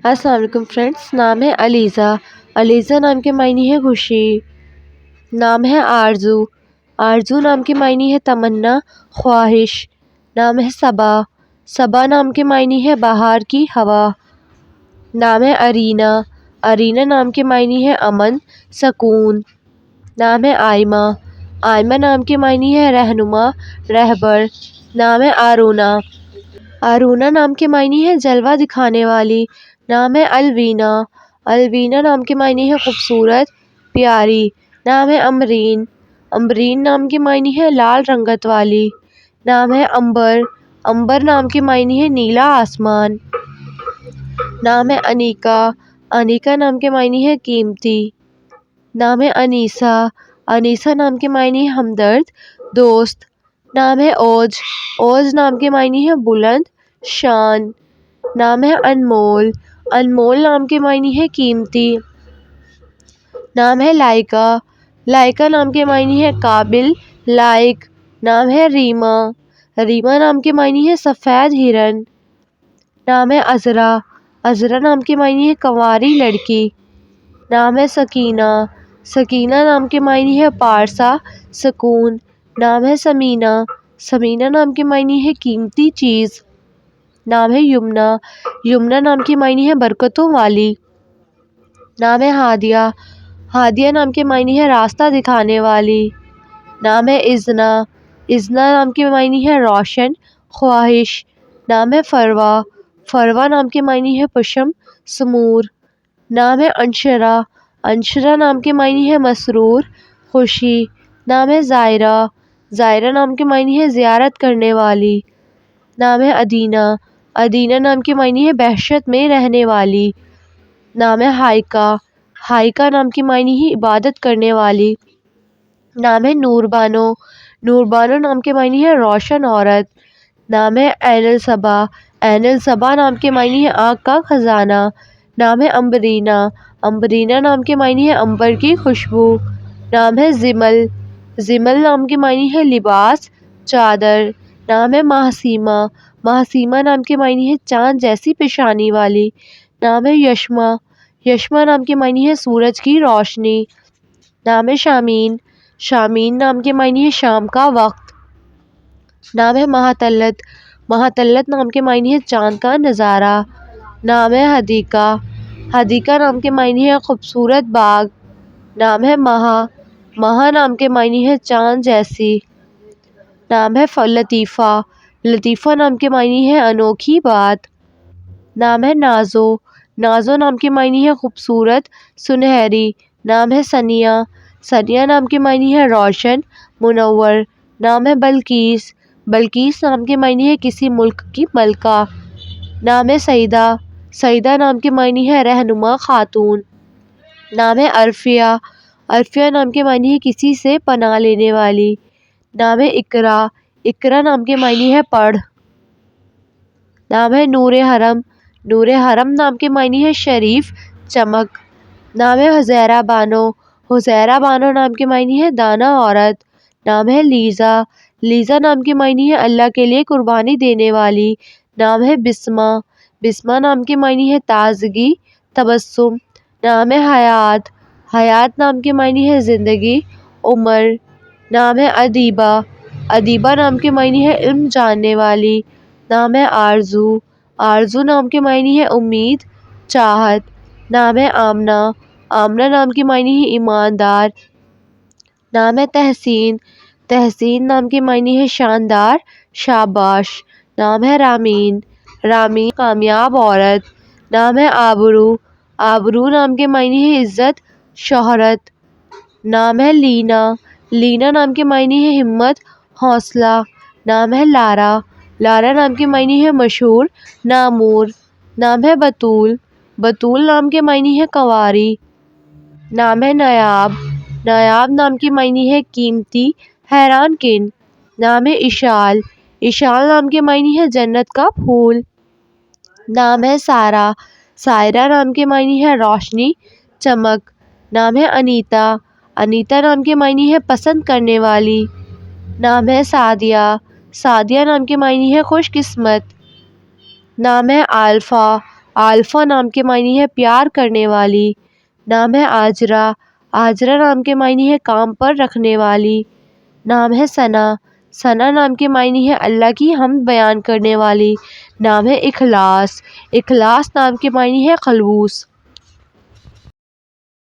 السلام علیکم فرینڈس، نام ہے علیزہ۔ علیزہ نام کے معنی ہے خوشی۔ نام ہے آرزو۔ آرزو نام کے معنی ہے تمنا، خواہش۔ نام ہے صبا۔ صبا نام کے معنی ہے بہار کی ہوا۔ نام ہے ارینا۔ ارینا نام کے معنی ہے امن، سکون۔ نام ہے آئمہ۔ آئمہ نام کے معنی ہے رہنما، رہبر۔ نام ہے آرونا۔ آرونا نام کے معنی ہے جلوہ دکھانے والی۔ نام ہے الوینا۔ الوینا نام کے معنی ہے خوبصورت، پیاری۔ نام ہے امرین۔ امرین نام کے معنی ہے لال رنگت والی۔ نام ہے امبر۔ امبر نام کے معنی ہے نیلا آسمان۔ نام ہے انیکا۔ انیکا نام کے معنی ہے قیمتی۔ نام ہے انیسہ۔ انیسہ نام کے معنی ہے ہمدرد، دوست۔ نام ہے اوج۔ اوج نام کے معنی ہے بلند، شان۔ نام ہے انمول۔ انمول نام کے معنی ہے قیمتی۔ نام ہے لائکا۔ لائکا نام کے معنی ہے قابل، لائق۔ نام ہے ریما۔ ریما نام کے معنی ہے سفید ہرن۔ نام ہے عذرا۔ عذرا نام کے معنی ہے کنواری لڑکی۔ نام ہے سکینہ۔ سکینہ نام کے معنی ہے پارسا، سکون۔ نام ہے سمینہ۔ سمینہ نام کے معنی ہے قیمتی چیز۔ نام ہے یمنا۔ یمنا نام کے معنی ہے برکتوں والی۔ نام ہے ہادیہ۔ ہادیہ نام کے معنی ہے راستہ دکھانے والی۔ نام ہے اذنا۔ اذنا نام کے معنی ہے روشن، خواہش۔ نام ہے فروا۔ فروا نام کے معنی ہے پشم، سمور۔ نام ہے انشرا۔ انشرا نام کے معنی ہے مسرور، خوشی۔ نام ہے زائرہ۔ زائرہ نام کے معنی ہے زیارت کرنے والی۔ نام ہے ادینہ۔ ادینہ نام کے معنی ہے بہشت میں رہنے والی۔ نام ہے ہائکا۔ ہائکا نام کے معنی ہے عبادت کرنے والی۔ نام ہے نور بانو۔ نور بانو نام کے معنی ہے روشن عورت۔ نام ہے عین الصبا۔ عین الصبا نام کے معنی ہے آنکھ کا خزانہ۔ نام ہے امبرینا۔ امبرینا نام کے معنی ہے عنبر کی خوشبو۔ نام ہے زمل۔ زمل نام کے معنی ہے لباس، چادر۔ نام ہے ماہسیما۔ ماہسیما نام کے معنی ہے چاند جیسی پیشانی والی۔ نام ہے یشما۔ یشما نام کے معنی ہے سورج کی روشنی۔ نام ہے شامین۔ شامین نام کے معنی ہے شام کا وقت۔ نام ہے مہاتلت۔ مہاتلت نام کے معنی ہے چاند کا نظارہ۔ نام ہے حدیقہ۔ حدیقہ نام کے معنی ہے خوبصورت باغ۔ نام ہے مہا۔ مہا نام کے معنی ہے چاند جیسی۔ نام ہے لطیفہ۔ لطیفہ نام کے معنی ہے انوکھی بات۔ نام ہے نازو۔ نازو نام کے معنی ہے خوبصورت، سنہری۔ نام ہے ثنیہ۔ ثنیہ نام کے معنی ہے روشن، منور۔ نام ہے بلقیس۔ بلقیس نام کے معنی ہے کسی ملک کی ملکہ۔ نام ہے سعیدہ۔ سعیدہ نام کے معنی ہے رہنما خاتون۔ نام ہے عرفیہ۔ عرفیہ نام کے معنی ہے کسی سے پناہ لینے والی۔ نام ہے اقرا۔ اقرا نام کے معنی ہے پڑھ۔ نام ہے نور حرم۔ نور حرم نام کے معنی ہے شریف، چمک۔ نام ہے حزیرہ بانو۔ حزیرہ بانو نام کے معنی ہے دانا عورت۔ نام ہے لیزا۔ لیزا نام کے معنی ہے اللہ کے لیے قربانی دینے والی۔ نام ہے بسمہ۔ بسمہ نام کے معنی ہے تازگی، تبسم۔ نام ہے حیات۔ حیات نام کے معنی ہے زندگی، عمر۔ نام ہے ادیبہ۔ ادیبہ نام کے معنی ہے علم جاننے والی۔ نام ہے آرزو۔ آرزو نام کے معنی ہے امید، چاہت۔ نام ہے آمنہ۔ آمنہ نام کے معنی ہے ایماندار۔ نام ہے تحسین۔ تحسین نام کے معنی ہے شاندار، شاباش۔ نام ہے رامین۔ رامین کامیاب عورت۔ نام ہے آبرو۔ آبرو نام کے معنی ہے عزت، شہرت۔ نام ہے لینا۔ لینا نام کے معنی ہے ہمت، حوصلہ۔ نام ہے لارا۔ لارا نام کے معنی ہے مشہور، نامور۔ نام ہے بطول۔ بطول نام کے معنی ہے کنواری۔ نام ہے نایاب۔ نایاب نام کے معنی ہے قیمتی، حیران کن۔ نام ہے اشال۔ اشال نام کے معنی ہے جنت کا پھول۔ نام ہے سارا۔ سائرہ نام کے معنی ہے روشنی، چمک۔ نام ہے انیتا۔ انیتا نام کے معنی ہے پسند کرنے والی۔ نام ہے سعدیہ۔ سعدیہ نام کے معنی ہے خوش قسمت۔ نام ہے عالفہ۔ عالفہ نام کے معنی ہے پیار کرنے والی۔ نام ہے آجرہ، آجرہ نام کے معنی ہے کام پر رکھنے والی۔ نام ہے ثنا، ثنا نام کے معنی ہے اللہ کی حمد بیان کرنے والی۔ نام ہے اخلاص، اخلاص نام کے معنی ہے خلوص۔